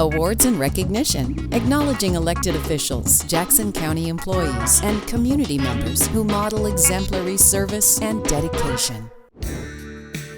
Awards and recognition, acknowledging elected officials, Jackson County employees, and community members who model exemplary service and dedication.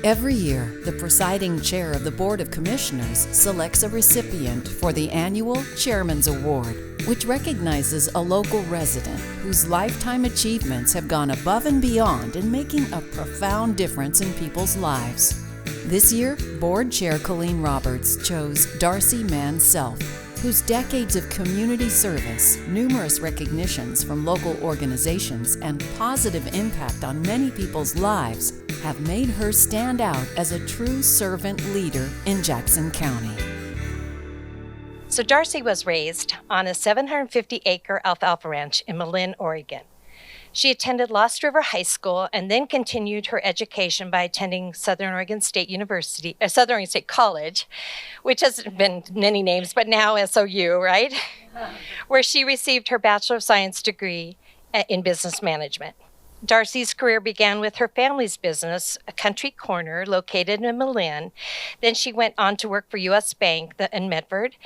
Every year, the presiding chair of the Board of Commissioners selects a recipient for the annual Chairman's Award, which recognizes a local resident whose lifetime achievements have gone above and beyond in making a profound difference in people's lives. This year, Board Chair Colleen Roberts chose Darcey Mann-Self, whose decades of community service, numerous recognitions from local organizations, and positive impact on many people's lives have made her stand out as a true servant leader in Jackson County. So Darcey was raised on a 750-acre alfalfa ranch in Malin, Oregon. She attended Lost River High School and then continued her education by attending Southern Oregon State College, which has been many names, but now SOU, right? Where she received her Bachelor of Science degree in business management. Darcey's career began with her family's business, a country corner located in Malin. Then she went on to work for U.S. Bank in Medford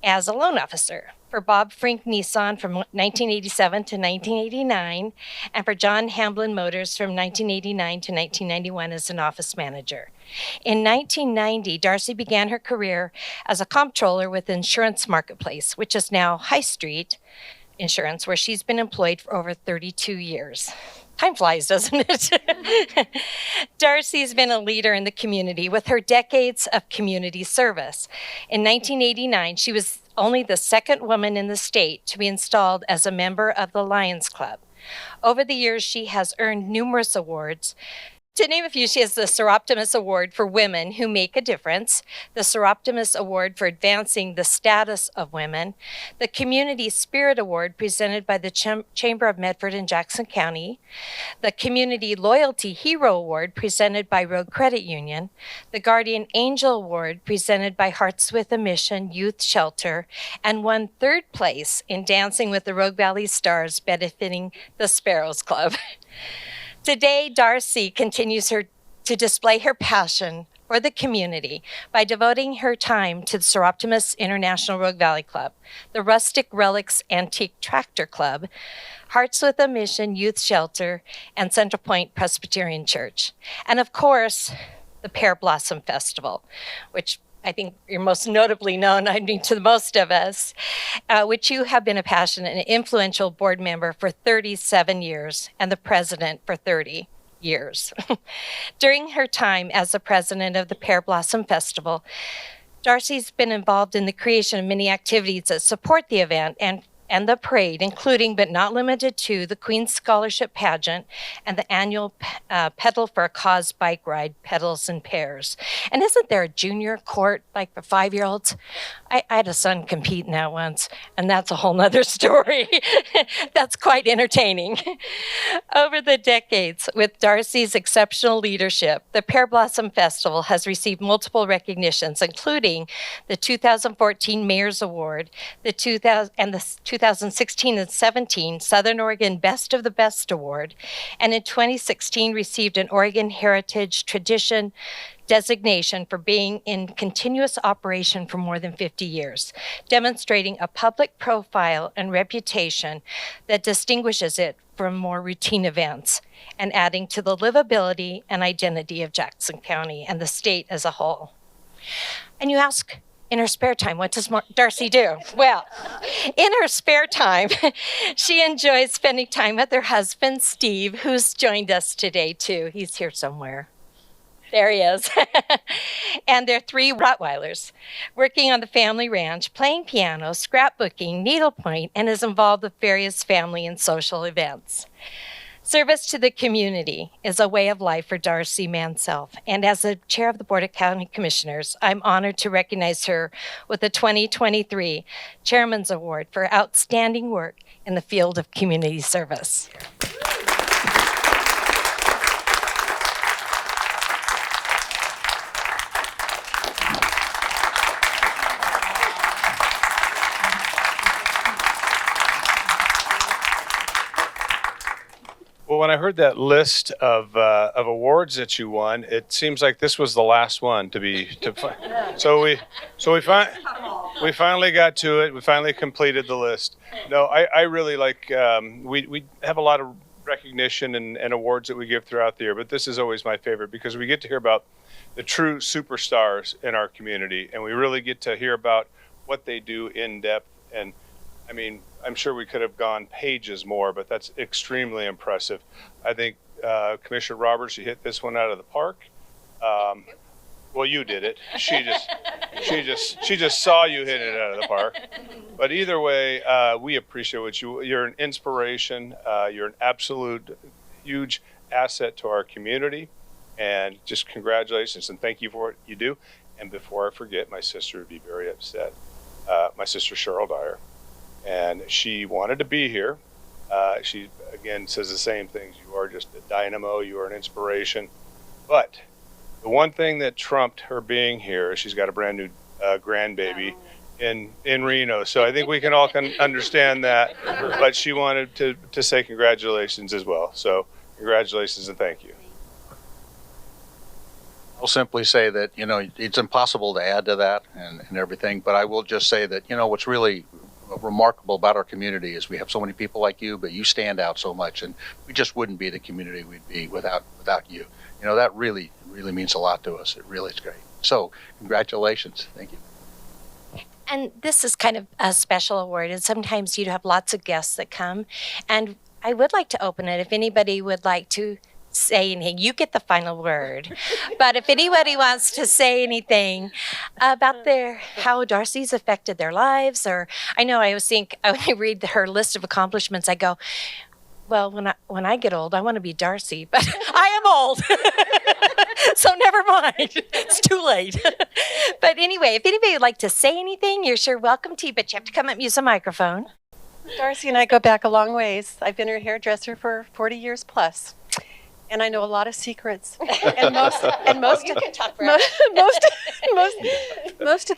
as a loan officer, for Bob Frink Nissan from 1987 to 1989, and for John Hamblin Motors from 1989 to 1991 as an office manager. In 1990, Darcey began her career as a comptroller with Insurance Marketplace, which is now High Street Insurance, where she's been employed for over 32 years. Time flies, doesn't it? Darcey's been a leader in the community with her decades of community service. In 1989, she was only the second woman in the state to be installed as a member of the Lions Club. Over the years, she has earned numerous awards. To name a few, she has the Seroptimus Award for Women Who Make a Difference, the Seroptimus Award for Advancing the Status of Women, the Community Spirit Award presented by the Chamber of Medford and Jackson County, the Community Loyalty Hero Award presented by Road Credit Union, the Guardian Angel Award presented by Hearts with a Mission Youth Shelter, and won third place in Dancing with the Rogue Valley Stars, benefiting the Sparrows Club. Today, Darcey continues to display her passion for the community by devoting her time to the Seroptimus International Rogue Valley Club, the Rustic Relics Antique Tractor Club, Hearts with a Mission Youth Shelter, and Central Point Presbyterian Church. And of course, the Pear Blossom Festival, which I think you're most notably known, to the most of us, which you have been a passionate and influential board member for 37 years and the president for 30 years. During her time as the president of the Pear Blossom Festival, Darcey's been involved in the creation of many activities that support the event and the parade, including but not limited to the Queen's Scholarship Pageant and the annual Pedal for a Cause bike ride, Pedals and Pairs. And isn't there a junior court, like for 5-year-olds? I had a son compete in that once, and that's a whole nother story. That's quite entertaining. Over the decades, with Darcey's exceptional leadership, the Pear Blossom Festival has received multiple recognitions, including the 2014 Mayor's Award, the 2016 and 17 Southern Oregon Best of the Best Award, and in 2016 received an Oregon Heritage Tradition designation for being in continuous operation for more than 50 years, demonstrating a public profile and reputation that distinguishes it from more routine events and adding to the livability and identity of Jackson County and the state as a whole. And you ask, in her spare time, what does Darcey do? Well, in her spare time, she enjoys spending time with her husband, Steve, who's joined us today, too. He's here somewhere. There he is. And their 3 Rottweilers, working on the family ranch, playing piano, scrapbooking, needlepoint, and is involved with various family and social events. Service to the community is a way of life for Darcey Mann-Self, and as the chair of the Board of County Commissioners, I'm honored to recognize her with the 2023 Chairman's Award for outstanding work in the field of community service. Well, when I heard that list of awards that you won, it seems like this was the last one to be. So we find. We finally got to it. We finally completed the list. No, I really like, we have a lot of recognition and awards that we give throughout the year, but this is always my favorite because we get to hear about the true superstars in our community, and we really get to hear about what they do in depth. And I mean, I'm sure we could have gone pages more, but that's extremely impressive. I think Commissioner Roberts, you hit this one out of the park. Well, you did it. She just saw you hit it out of the park. But either way, we appreciate what you're an inspiration. You're an absolute huge asset to our community, and just congratulations and thank you for what you do. And before I forget, my sister would be very upset. My sister Cheryl Dyer, and she wanted to be here. She again says the same things. You are just a dynamo. You are an inspiration. But the one thing that trumped her being here is she's got a brand new grandbaby in Reno. So I think we can all understand that. But she wanted to say congratulations as well. So congratulations and thank you. I'll simply say that, it's impossible to add to that and everything, but I will just say that, what's really remarkable about our community is we have so many people like you, but you stand out so much, and we just wouldn't be the community we'd be without you. That really means a lot to us. It really is great. So congratulations. Thank you. And this is kind of a special award, and sometimes you have lots of guests that come, and I would like to open it if anybody would like to say anything. You get the final word. But if anybody wants to say anything about how Darcey's affected their lives, or I know I always think when I read her list of accomplishments, I go, well, when I get old, I want to be Darcey, but I am old. So never mind. It's too late. But anyway, if anybody would like to say anything, you're sure welcome to, but you have to come up and use a microphone. Darcey and I go back a long ways. I've been her hairdresser for 40 years plus. And I know a lot of secrets. And most of the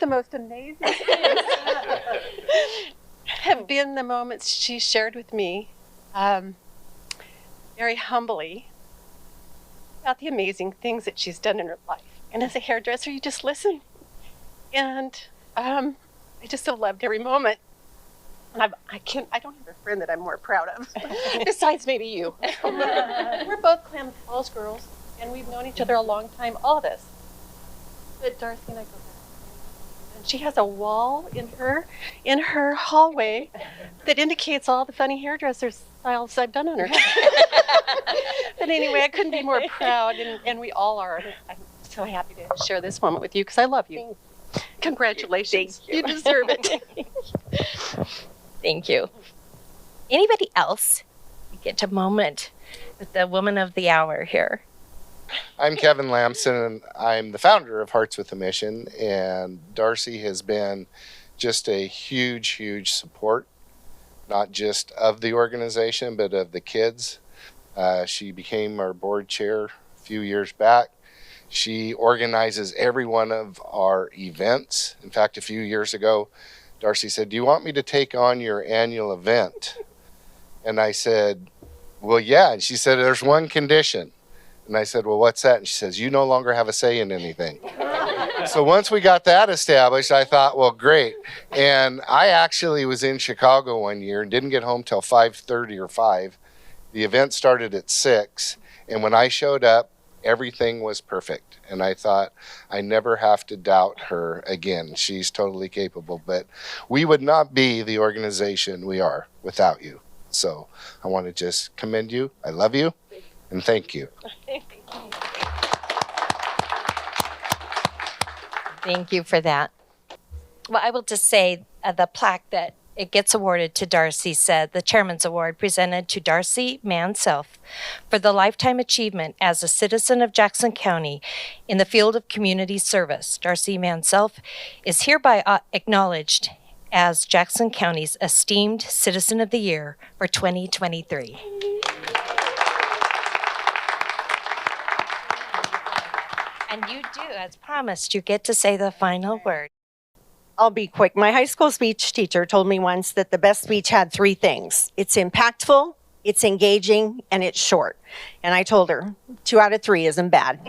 most amazing things have been the moments she shared with me, very humbly, about the amazing things that she's done in her life. And as a hairdresser, you just listen. And I just have loved every moment. And I don't have a friend that I'm more proud of, besides maybe you. We're both Klamath Falls girls, and we've known each other a long time, all of us. But Darcey and I go back. And she has a wall in her hallway that indicates all the funny hairdresser styles I've done on her. But anyway, I couldn't be more proud, and we all are. I'm so happy to share this moment with you because I love you. Congratulations. Thank you. You deserve it. Thank you. Anybody else? You get a moment with the woman of the hour here. I'm Kevin Lamson, and I'm the founder of Hearts with a Mission, and Darcey has been just a huge, huge support, not just of the organization, but of the kids. She became our board chair a few years back. She organizes every one of our events. In fact, a few years ago, Darcey said, "Do you want me to take on your annual event?" And I said, "Well, yeah." And she said, "There's one condition." And I said, "Well, what's that?" And she says, "You no longer have a say in anything." So once we got that established, I thought, well, great. And I actually was in Chicago one year and didn't get home till 5:30 or 5. The event started at 6. And when I showed up, everything was perfect. And I thought, I never have to doubt her again. She's totally capable. But we would not be the organization we are without you. So I want to just commend you. I love you. And thank you. Thank you for that. Well, I will just say the plaque that it gets awarded to Darcey said, the Chairman's Award presented to Darcey Mann-Self for the lifetime achievement as a citizen of Jackson County in the field of community service. Darcey Mann-Self is hereby acknowledged as Jackson County's esteemed Citizen of the Year for 2023. And you do, as promised, you get to say the final word. I'll be quick. My high school speech teacher told me once that the best speech had 3 things. It's impactful, it's engaging, and it's short. And I told her, 2 out of 3 isn't bad.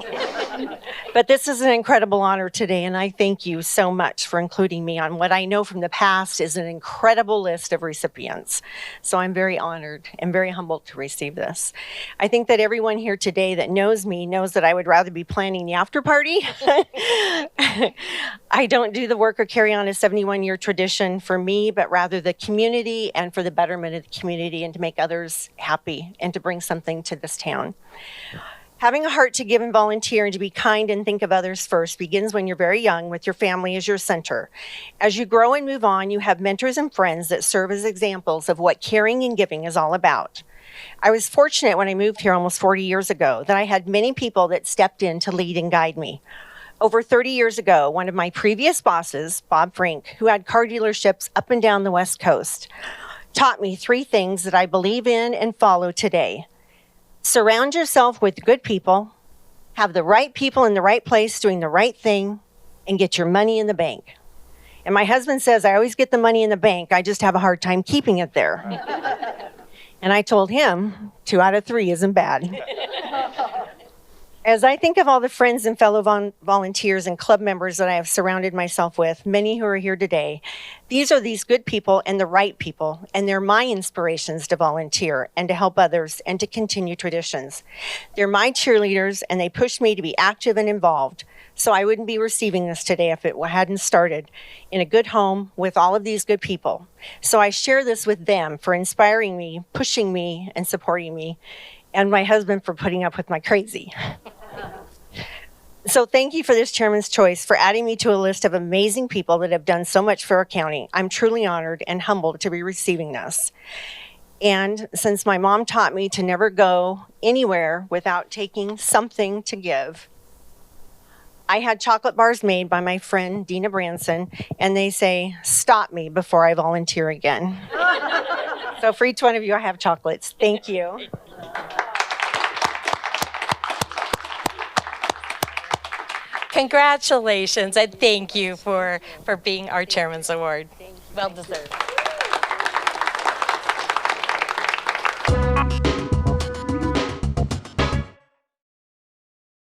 But this is an incredible honor today, and I thank you so much for including me on what I know from the past is an incredible list of recipients. So I'm very honored and very humbled to receive this. I think that everyone here today that knows me knows that I would rather be planning the after party. I don't do the work or carry on a 71-year tradition for me, but rather the community and for the betterment of the community and to make others happy and to bring something to this town. Having a heart to give and volunteer and to be kind and think of others first begins when you're very young with your family as your center. As you grow and move on, you have mentors and friends that serve as examples of what caring and giving is all about. I was fortunate when I moved here almost 40 years ago that I had many people that stepped in to lead and guide me. Over 30 years ago, one of my previous bosses, Bob Frink, who had car dealerships up and down the West Coast, taught me 3 things that I believe in and follow today. Surround yourself with good people, have the right people in the right place doing the right thing, and get your money in the bank. And my husband says, I always get the money in the bank, I just have a hard time keeping it there. And I told him, 2 out of 3 isn't bad. As I think of all the friends and fellow volunteers and club members that I have surrounded myself with, many who are here today, these are these good people and the right people, and they're my inspirations to volunteer and to help others and to continue traditions. They're my cheerleaders, and they push me to be active and involved. So I wouldn't be receiving this today if it hadn't started in a good home with all of these good people. So I share this with them for inspiring me, pushing me, and supporting me, and my husband for putting up with my crazy. So thank you for this Chairman's Choice for adding me to a list of amazing people that have done so much for our county. I'm truly honored and humbled to be receiving this. And since my mom taught me to never go anywhere without taking something to give, I had chocolate bars made by my friend Dina Branson, and they say, stop me before I volunteer again. So for each one of you, I have chocolates. Thank you. Congratulations, and thank you for being our Chairman's Award. Well deserved.